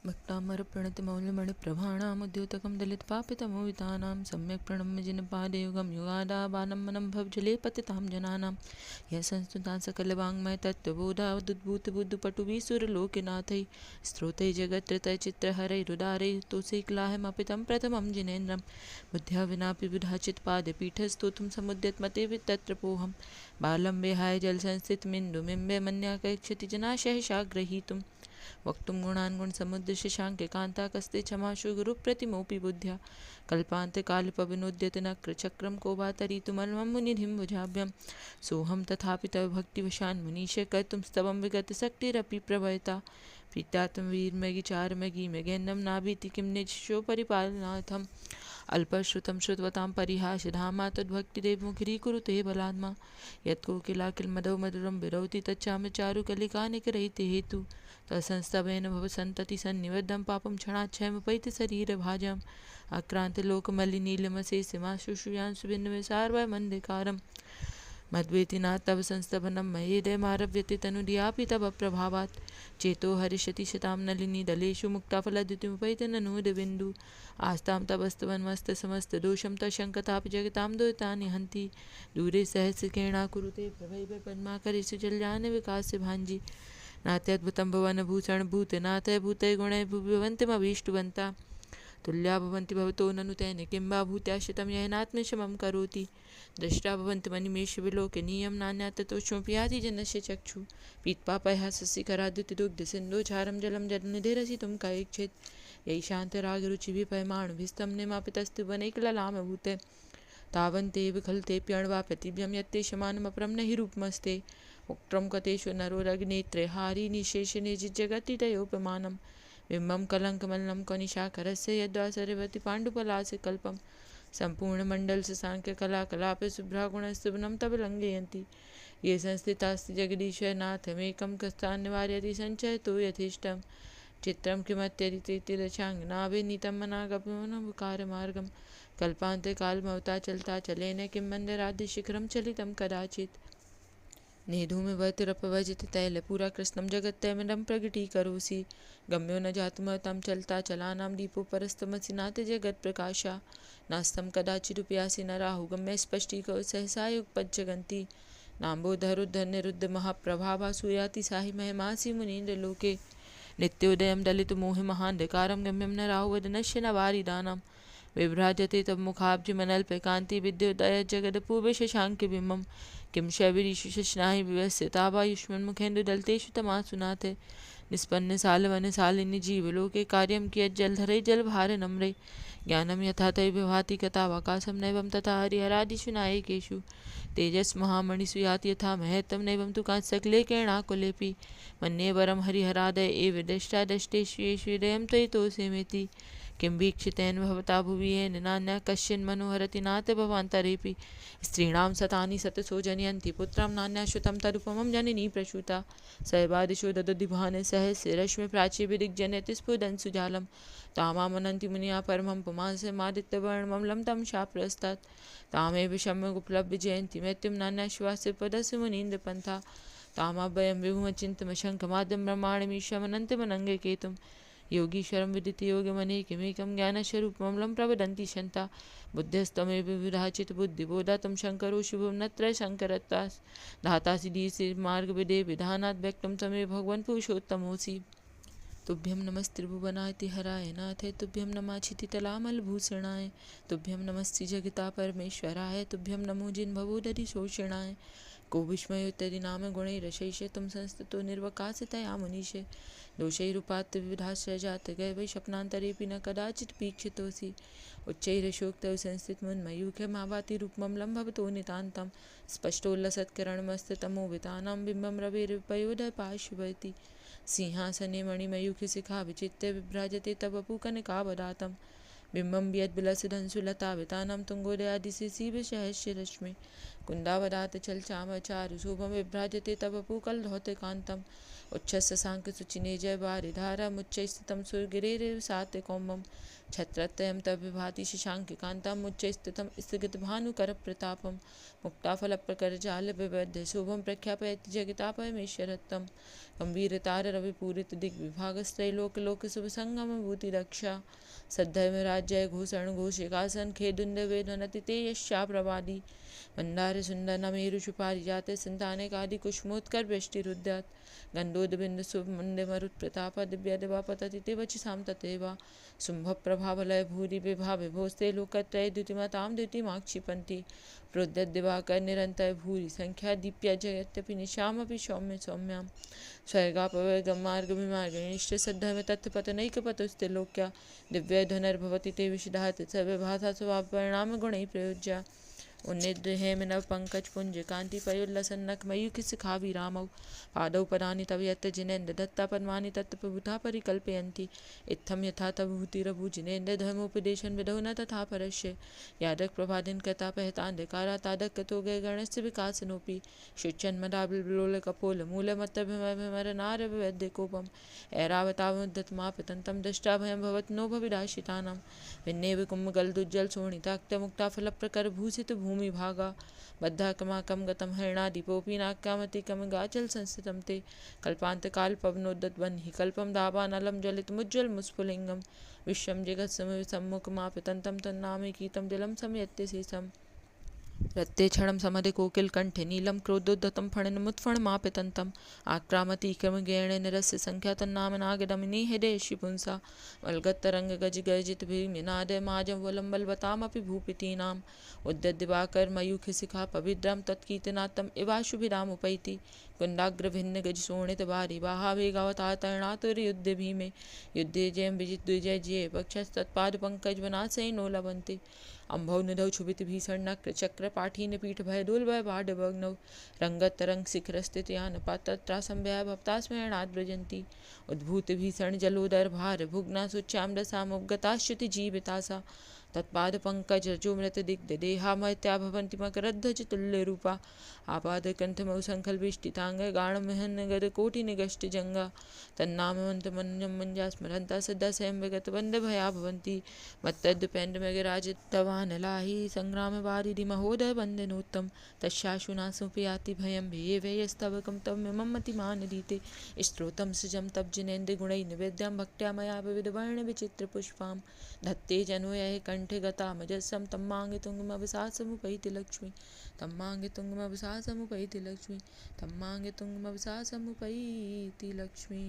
भक्तामर प्रणतिमौलिमणिप्रभाणामुद्योतकं दलितपापितमोहितानां सम्यक् प्रणम्य जिनपादयुगं युगादाबानं मनं भवजले पतितां जनानां यः संस्तुतां सकलवाङ्मय तत्त्वबोधावुद्भूतबुद्धपटुभिः स्त्रोतैः जगत्त्रतः चित्रहरैरुदारैः तोषैकलाहमपि तं प्रथमं जिनेन्द्रं बुद्ध्या विनापि बुधाचित्पादपीठस्तोतुं समुद्यतमते तत्रपोऽहं बालं विहाय जलसंस्थितमिन्दुमिम्बे मन्याकैक्षति जनाशय शाग्रहीतुं वक्तुं गुणान् गुणसमुद्र शशाङ्के कान्ताकस्ते क्षमाशु गुरुप्रतिमोऽपि बुद्ध्या कल्पान्तकालिपविनोद्यते नक्रचक्रं को वा तरीतुमल्मं मुनिधिं भुजाभ्यं सोऽहं तथापि तव भक्तिवशान् मुनीश कर्तुं स्तवं विगतशक्तिरपि प्रभयता प्रीत्यात्मवीर्मगिचारमगिमगेन्दं नाभीति किं निजशो परिपालनार्थम् अल्पश्रुतं श्रुतवतां परिहासधामा तद्भक्तिदेव मुखरीकुरुते बलात्मा यत्कोकिलाकिलमदौ मधुरं विरौति तच्चामचारुकलिकानिकरहिते हेतु तत्संस्तवेन भवसन्तति सन्निबद्धं पापं क्षणाच्छयमुपैति शरीरभाजम् आक्रान्तलोकमलिनीलमशेषमाशुषुयांशुभिन्नविसारवमन्दिकारं मद्वेति न तव संस्तभनं मयेदयमारभ्यते तनुधियापि तव प्रभावात् चेतो हरिष्यति शतां नलिनी दलेषु मुक्ताफलद्युतिमुपैति ननूदबिन्दु आस्तां तवस्तवन्मस्तसमस्तदोषं तशङ्कतापि जगतां दुरितानि हन्ति दूरे सहस्रकेणा कुरुते प्रभैव पद्माकरेषु जल्यानि विकास्य भाञ्जी नात्यद्भुतं भुवनभूषणभूतनाथ भूतैः गुणैः भुवन्तिमभीष्टवन्ता तुल्या भवन्ति भवतो ननु तेन किं वा भूत्याश्रितं येनात्मशमं करोति दृष्टा भवन्ति मनिमेषविलोकनीयं नान्या ततोष्मपि याति जनस्य चक्षु पीत्पापयः शशिखराद्युतिदुग्धसिन्धोचारं जलं जलनिधिरसितुं कैक्षेत् यैः शान्तरागरुचिभिपयमाणुभिस्तं निमापितस्तु वनैकललामभूते तावन्तेव खलु तेऽप्यण्वा प्रतिभ्यं यत्तेषमानमपरं न हि रूपमस्ते उक्त्रं कतेषु नरोरग्नेत्रे हारी निशेषनिजिजगतितयोपमानं बिम्बं कलङ्कमलनं कनिशाकरस्य यद्वा सरवति पाण्डुपलासकल्पं सम्पूर्णमण्डलसाङ्ख्यकलाकलापे शुभ्रागुणस्तुभनं तव लङ्घयन्ति ये संस्थितास्ति जगदीश्वरनाथमेकं कस्तान्निवारयति सञ्चयतो यथेष्टं चित्रं किमत्यदितिरचाङ्गनाभिनीतं मनागमनमुकारमार्गं कल्पान्ते कालमवता चलता चलेन किं मन्दराद्यशिखरं चलितं कदाचित् नेधूमिवतिरपवजति तैलपुरा कृष्णं जगत्तैमिरं प्रगटीकरोसि गम्यो न जातुमतं चलता चलानां दीपो परस्तमसि नाथ जगत्प्रकाशा नास्तं कदाचिदुपयासि न राहुगम्य स्पष्टीको सहसा युगपज्जगन्ति नाम्बोधरुद्धनिरुद्धमहाप्रभावा सूयाति साहि महिमासि मुनीन्द्रलोके नित्योदयं दलितमोहिमहान्धकारं गम्यं न राहुवदनश्य न वारिदानां विभ्राजते तव मुखाब्जमनल्पकान्ति विद्योदय जगदपूर्व शशाङ्कबिम्बं किं शैवीरीषु शशनाहि विवस्यतावायुष्मन्मुखेन्दुदलतेषु तमासुनाथ निष्पन्नसालवनसालिनि जीवलोके कार्यं कियज्जलधरे जलभारनम्रे ज्ञानं यथा तैः विभाति कथावकाशं नैवं तथा हरिहरादिषु नायकेषु तेजस्महामणिषु याति यथा महत्तं नैवं तु कांसकलेकेणाकुलेऽपि मन्ये वरं हरिहरादय एव दृष्टा दष्टेषु येषु हृदयं त्वयि तोषेमेति किं वीक्षितेन भवता भुवि येन नान्यः कश्चिन् मनोहरति नाथ भवान्तरेऽपि स्त्रीणां शतानि शतशो जनयन्ति पुत्रं नान्यः श्रुतं तदुपमं जननी प्रसूता सहबादिशो ददधिभाने सहस्ररश्मि प्राचीर्विदिग्जनयति स्फुदन्सुजालं तामामनन्ति मुनिया परमं पुमांसमादित्यवर्णममलं तं शाप्रस्तात् तामेव सम्यगुपलभ्य जयन्ति मृत्युं नान्यः श्वास्य पदस्य मुनीन्द्रपन्था तामाभयं विभुमचिन्तमशङ्कमाद्यं ब्रह्माण्डमीशमनन्तमनङ्गकेतुं योगीश्वरं विदिति योगमनेकमेकं ज्ञानस्वरूपममलं प्रवदन्ति शन्ता बुद्ध्यस्तमेव विराचित बुद्धिबोधा तं शङ्करो शुभं शङ्करत्वास् धातासि धीसि मार्गविदे विधानात् व्यक्तं तमेव भगवन् पुरुषोत्तमोऽसि तुभ्यं नमस्त्रिभुवनाय हराय नाथे तुभ्यं नमाच्छितितलामलभूषणाय तुभ्यं नमस्ति जगता परमेश्वराय तुभ्यं नमो जिन्भवोदधिशोषणाय को विस्मयोत्तरि नाम गुणैरशैष तुम संस्तुतो निर्वकाशतया मुनीशे दोषैरुपात्त विविधाश्रय जात गए वै स्वप्नान्तरेऽपि न कदाचित् पीक्षितोऽसि उच्चैरशोक्तौ संस्थितमुन्मयूखमावाति रूपममलं भवतो नितान्तं स्पष्टोल्लसत्करणमस्ततमोवितानां बिम्बं रविर्पयोधपार्श्ववर्ति सिंहासने मणिमयूखशिखा विचित्य विभ्राजते तव पूकनकावदातं बिम्बं यद्विलसदंशुलतावितानं तुङ्गोदयादिशिशिवसहस्ररश्मि कुन्दावदात चलचामचारुशोभं विभ्राजते तव पूकलधौतकान्तं उच्छस्य सांक सुचिने जय बारिधारा मुच्चैस्थितं सुरगिरेरेव सात्य कौमम छत्रत्रयं तविभाति शशाङ्ककान्तां मुच्चैस्थितं स्थगितभानुकरप्रतापं मुक्ताफलप्रकरजालविबध्य शुभं प्रख्यापयति जगतापयमेश्वरत्वं गम्भीरतारविपूरितदिग्विभागस्त्रैलोकलोकशुभसङ्गमभूतिरक्षा सद्धर्मराज्य घोषण घोषिकासन खेदुन्दवेदनति ते यश्चाप्रवादी मंदार सुंदर नमेरुषु पारिजाते संतानिकादि कुष्मोत्कर वृष्टिरुद्यात् गंधोदबिंद शुभ मंदे मरुत प्रताप दिव्य दिवा पतति ते वचि साम ततेवा शुंभ प्रभावलय भूरि विभा विभोस्ते लोकत्रय द्युतिमतां द्युतिमाक्षिपन्ति प्रोद्यत दिवाकर निरंतर भूरि संख्या दीप्य जयत्यपि निशामपि सौम्य सौम्यां स्वर्गापवर्गमार्ग विमार्गनिष्ठ सद्धर्म तत्पतनैकपतुस्ते लोक्या दिव्य धनुर्भवति ते विशदाहत सर्वभाषा स्वभावपरिणाम गुणैः प्रयोज्या उन्निद्र हेमनव पंकज पुंज कांति पयोल्लसन्नक मयूख सिखावी रामौ पादौ पदानि तव यत्र जिनेन्द्र दत्ता पद्मानि तत्प्रभुता परिकल्पयन्ति इत्थं यथा तव भूतिरभु जिनेन्द्र धर्मोपदेशन विधौ न तथा परस्य यादक प्रभादिन कथा पहतान्धकारा तादक कतो गय गणस्य विकासनोपि शुचन्मदाबिलोल कपोल मूलमत्र भमर नार वैद्य कोपम ऐरावतावुद्धतमापतन्तं दृष्टा भयं भवत नो भविदाशितानां भिन्नेव कुम्भगलदुज्जल शोणिताक्तमुक्ताफलप्रकर भूषित भूमि भागा बद्धा कमाकम गतम हरिणादिपोपि नाक्यामतिकम गाचल संस्थितं ते कल्पान्तकाल पवनोद्दत वह्नि कल्पम दावानलं ज्वलितमुज्ज्वल मुस्फुलिंगम विश्वम जगत्सम सम्मुखमापतन्तं तन्नामैकीतं दिलं समयत्य शेषम् रत्ते क्षणं समदे कोकिल कंठे नीलम क्रोधोद्धतं फणनमुत्फणमापितन्तम् आक्रामति क्रमगेण निरस्य संख्या तन्नाम नागदमिनी हृदयेषु पुंसा वल्गत्तरंग गज गर्जित भीमिनाद माजं वलंबलवतामपि भूपितीनाम् उद्यद्दिवाकर मयूख शिखा पविद्रं तत्कीर्तनात्तम इवाशुभिरामुपैति कुंडाग्रभिन्न गज शोणित बारी बाहावेगावतातरणातुर युद्ध भीमे युद्धे जयं विजित विजय जय पक्षस्तत्पाद पंकज वनाशय नो लवन्ति अम्भौ निधौ क्षुभित भीषण नक्र चक्र पाठीन पीठ भय दुर्भय बाढ़ भग्नौ रंगत तरंग शिखर स्थित यान पात्रासंभय भक्तास्मरणात् ब्रजंती उद्भूत भीषण जलोदर भार भुग्ना सुच्चाम रसामुपगताश्च्युति जीवितासा तत्पाद पंकज रजो मृत दिग्ध देहा मत्या भवन्ति मकरध्वज तुल्य रूपा आपाद कंठमौ संखल विष्टितांग गाणमहन गद कोटि निगष्ट जंगा तन्नामवंत मन्यम मंजा स्मरंता सदा स्वयं विगत बंद भया भवन्ति मत्तद् पेंड मगराजित तवानलाहि संग्राम वारिधि महोदय बंदनोत्तम तस्याशुनासुपयाति भयं भेय व्ययस्तवकं तव मिमं मतिमानदीते स्त्रोतं सृजं तब जिनेन्द्र गुणैः निवेद्यं भक्त्या मया विविध वर्ण विचित्र पुष्पां धत्ते जनोयः कंठे गता मजस्सं तम्मांगे तुंगमवसासमुपैति लक्ष्मी तम्मांगे तुंगमवसासमुपैति लक्ष्मी तम्मांगे तुंगमवसासमुपैति लक्ष्मी।